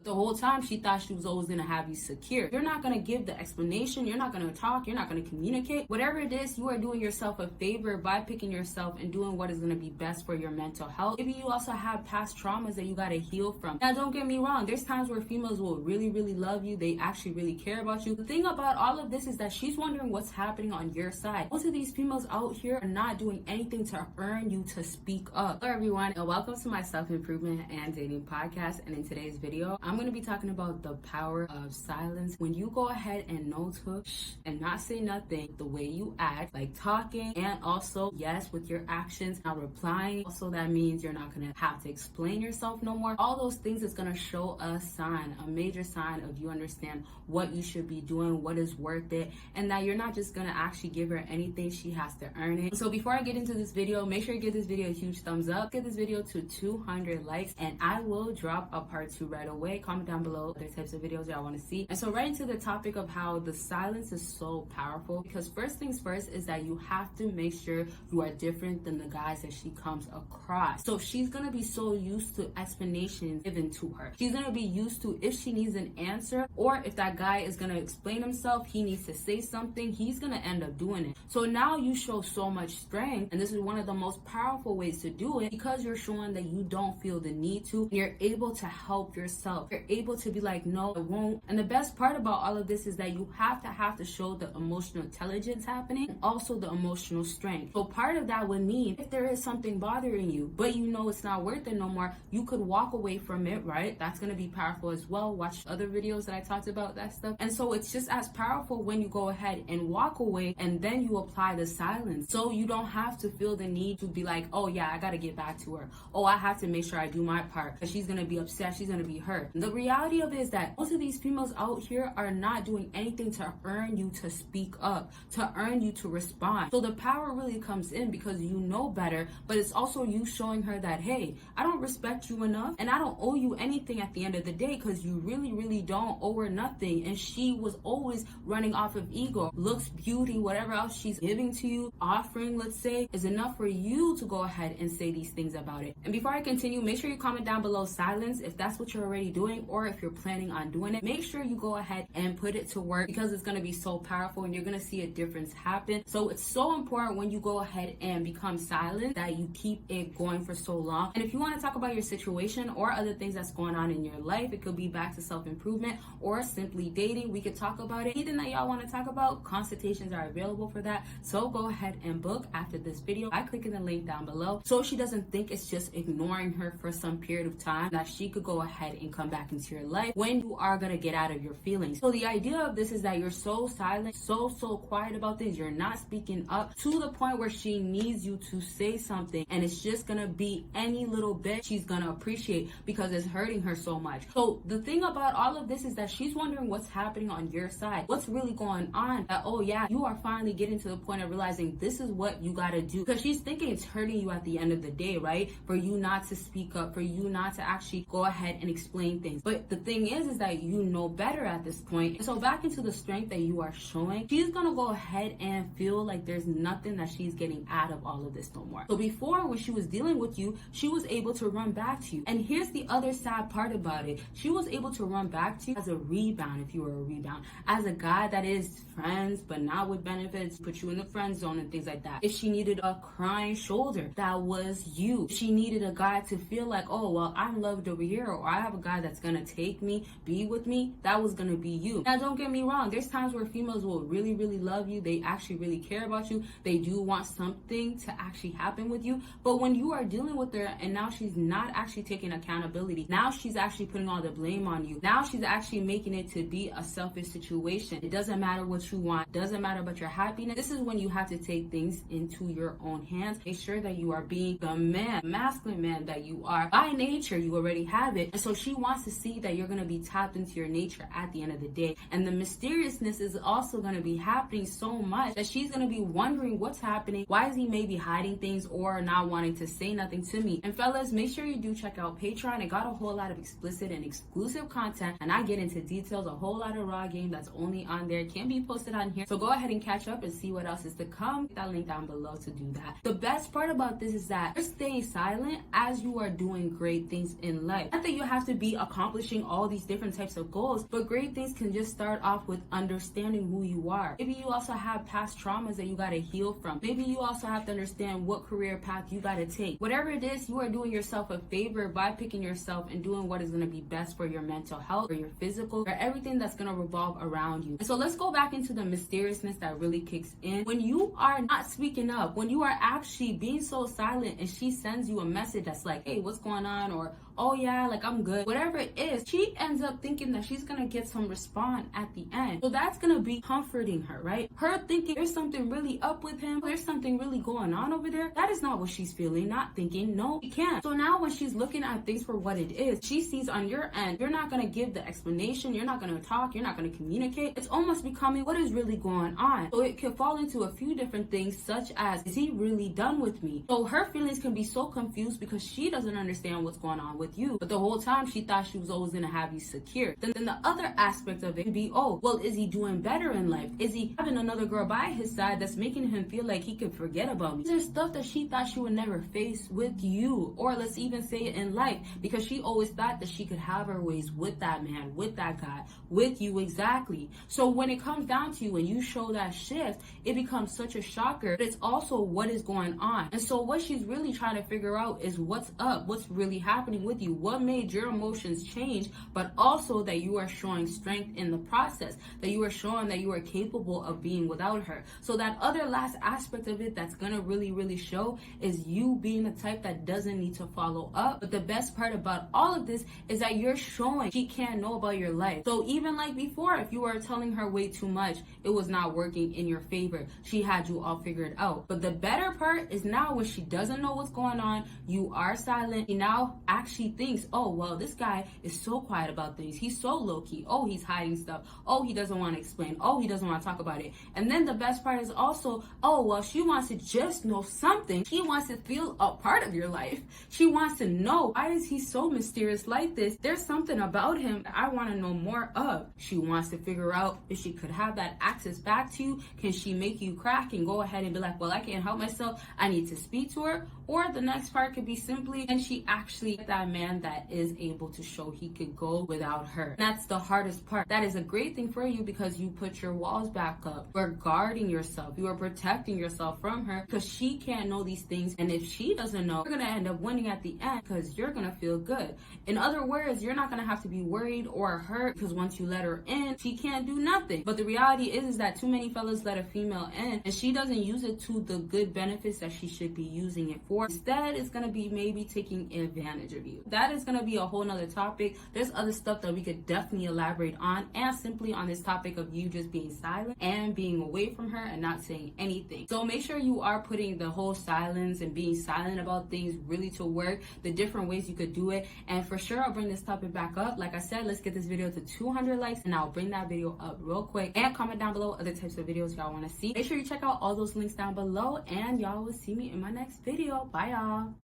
The whole time she thought she was always going to have you secure. You're not going to give the explanation. You're not going to talk. You're not going to communicate. Whatever it is, you are doing yourself a favor by picking yourself and doing what is going to be best for your mental health. Maybe you also have past traumas that you got to heal from. Now, don't get me wrong. There's times where females will really, really love you. They actually really care about you. The thing about all of this is that she's wondering what's happening on your side. Most of these females out here are not doing anything to earn you to speak up. Hello, everyone, and welcome to my self-improvement and dating podcast. And in today's video, I'm going to be talking about the power of silence. When you go ahead and no to and not say nothing, the way you act, like talking, and also yes with your actions, not replying. Also, that means you're not going to have to explain yourself no more. All those things is going to show a sign, a major sign of you understand what you should be doing, what is worth it, and that you're not just going to actually give her anything. She has to earn it. So before I get into this video, make sure you give this video a huge thumbs up. Get this video to 200 likes, and I will drop a part 2 right away. Comment down below other types of videos y'all want to see. And so right into the topic of how the silence is so powerful, because first things first is that you have to make sure you are different than the guys that she comes across. So she's going to be so used to explanations given to her. She's going to be used to, if she needs an answer, or if that guy is going to explain himself, he needs to say something, he's going to end up doing it. So now you show so much strength, and this is one of the most powerful ways to do it, because you're showing that you don't feel the need to. You're able to help yourself. You're able to be like, no, I won't. And the best part about all of this is that you have to show the emotional intelligence happening, and also the emotional strength. So part of that would mean if there is something bothering you, but you know it's not worth it no more, you could walk away from it, right? That's going to be powerful as well. Watch other videos that I talked about that stuff. And so it's just as powerful when you go ahead and walk away, and then you apply the silence. So you don't have to feel the need to be like, oh yeah, I got to get back to her. Oh, I have to make sure I do my part because she's going to be upset. She's going to be hurt. The reality of it is that most of these females out here are not doing anything to earn you to speak up, to earn you to respond. So the power really comes in because you know better, but it's also you showing her that, hey, I don't respect you enough, and I don't owe you anything at the end of the day, because you really, really don't owe her nothing. And she was always running off of ego. Looks, beauty, whatever else she's giving to you, offering, let's say, is enough for you to go ahead and say these things about it. And before I continue, make sure you comment down below silence if that's what you're already doing, or if you're planning on doing it. Make sure you go ahead and put it to work, because it's going to be so powerful and you're going to see a difference happen. So it's so important when you go ahead and become silent that you keep it going for so long. And if you want to talk about your situation or other things that's going on in your life, it could be back to self-improvement or simply dating, we could talk about it. Anything that y'all want to talk about, consultations are available for that. So go ahead and book after this video by clicking the link down below, so she doesn't think it's just ignoring her for some period of time, that she could go ahead and come back into your life when you are going to get out of your feelings. So the idea of this is that you're so silent, so quiet about things. You're not speaking up to the point where she needs you to say something, and it's just going to be any little bit she's going to appreciate because it's hurting her so much. So the thing about all of this is that she's wondering what's happening on your side. What's really going on? That, oh yeah, you are finally getting to the point of realizing this is what you got to do, because she's thinking it's hurting you at the end of the day, right? For you not to speak up, for you not to actually go ahead and explain things. But the thing is that you know better at this point. And so back into the strength that you are showing, she's going to go ahead and feel like there's nothing that she's getting out of all of this no more. So before, when she was dealing with you, she was able to run back to you. And here's the other sad part about it. She was able to run back to you as a rebound, if you were a rebound, as a guy that is friends but not with benefits, put you in the friend zone and things like that. If she needed a crying shoulder, that was you. If she needed a guy to feel like, oh well, I'm loved over here, or I have a guy that's gonna take me, be with me, that was gonna be you. Now don't get me wrong, there's times where females will really, really love you. They actually really care about you. They do want something to actually happen with you. But when you are dealing with her and now she's not actually taking accountability, now she's actually putting all the blame on you. Now she's actually making it to be a selfish situation. It doesn't matter what you want, doesn't matter about your happiness. This is when you have to take things into your own hands. Make sure that you are being the man, masculine man that you are. By nature, you already have it. And so she wants to see that you're going to be tapped into your nature at the end of the day. And the mysteriousness is also going to be happening so much that she's going to be wondering what's happening. Why is he maybe hiding things or not wanting to say nothing to me? And fellas, make sure you do check out Patreon. I got a whole lot of explicit and exclusive content, and I get into details, a whole lot of raw game that's only on there, can't be posted on here. So go ahead and catch up and see what else is to come. Hit that link down below to do that. The best part about this is that you're staying silent as you are doing great things in life. Not that you have to be a accomplishing all these different types of goals, but great things can just start off with understanding who you are. Maybe you also have past traumas that you got to heal from. Maybe you also have to understand what career path you got to take. Whatever it is, you are doing yourself a favor by picking yourself and doing what is going to be best for your mental health, for your physical, for everything that's going to revolve around you. And so let's go back into the mysteriousness that really kicks in. When you are not speaking up, when you are actually being so silent and she sends you a message that's like, hey, what's going on? Or, oh yeah, like I'm good. Whatever it is, she ends up thinking that she's gonna get some response at the end. So that's gonna be comforting her, right? Her thinking there's something really up with him, there's something really going on over there. That is not what she's feeling, not thinking. No, she can't. So now when she's looking at things for what it is, she sees on your end, you're not gonna give the explanation, you're not gonna talk, you're not gonna communicate. It's almost becoming what is really going on. So it can fall into a few different things, such as, is he really done with me? So her feelings can be so confused because she doesn't understand what's going on with you. But the whole time she thought she was always gonna have you secure. Then the other aspect of it could be, oh, well, is he doing better in life? Is he having another girl by his side that's making him feel like he could forget about me? There's stuff that she thought she would never face with you, or let's even say it in life, because she always thought that she could have her ways with that man, with that guy, with you exactly. So when it comes down to you and you show that shift, it becomes such a shocker, but it's also what is going on. And so what she's really trying to figure out is what's up, what's really happening with you, what made your emotions change, but also that you are showing strength in the process, that you are showing that you are capable of being without her. So that other last aspect of it that's gonna really show is you being the type that doesn't need to follow up. But the best part about all of this is that you're showing she can't know about your life. So even like before, if you were telling her way too much, it was not working in your favor. She had you all figured out. But the better part is now when she doesn't know what's going on, you are silent. She now actually thinks, oh, well, this guy is so quiet about things. He's so low-key. Oh, he's hiding stuff. Oh, he doesn't want to explain. Oh, he doesn't want to talk about it. And then the best part is also, oh, well, she wants to just know something. She wants to feel a part of your life. She wants to know, why is he so mysterious like this? There's something about him that I want to know more of. She wants to figure out if she could have that access back to you. Can she make you crack and go ahead and be like, well, I can't help myself. I need to speak to her. Or the next part could be simply, can she actually get that man that is able to show he could go without her? And that's the hardest part. That is a great thing for you because you put your walls back up. You are guarding yourself. You are protecting yourself from her because she can't know these things. And if she doesn't know, you're going to end up winning at the end because you're going to feel good. In other words, you're not going to have to be worried or hurt because once you let her in, she can't do nothing. But the reality is that too many fellas let a female in and she doesn't use it to the good benefits that she should be using it for. Instead, it's going to be maybe taking advantage of you. That is going to be a whole nother topic. There's other stuff that we could definitely elaborate on, and simply on this topic of you just being silent and being away from her and not saying anything. So make sure you are putting the whole silence and being silent about things really to work, the different ways you could do it. And for sure, I'll bring this topic back up. Like I said, let's get this video to 200 likes and I'll bring that video up real quick. And comment down below other types of videos y'all want to see. Make sure you check out all those links down below and y'all will see me in my next video. Bye y'all.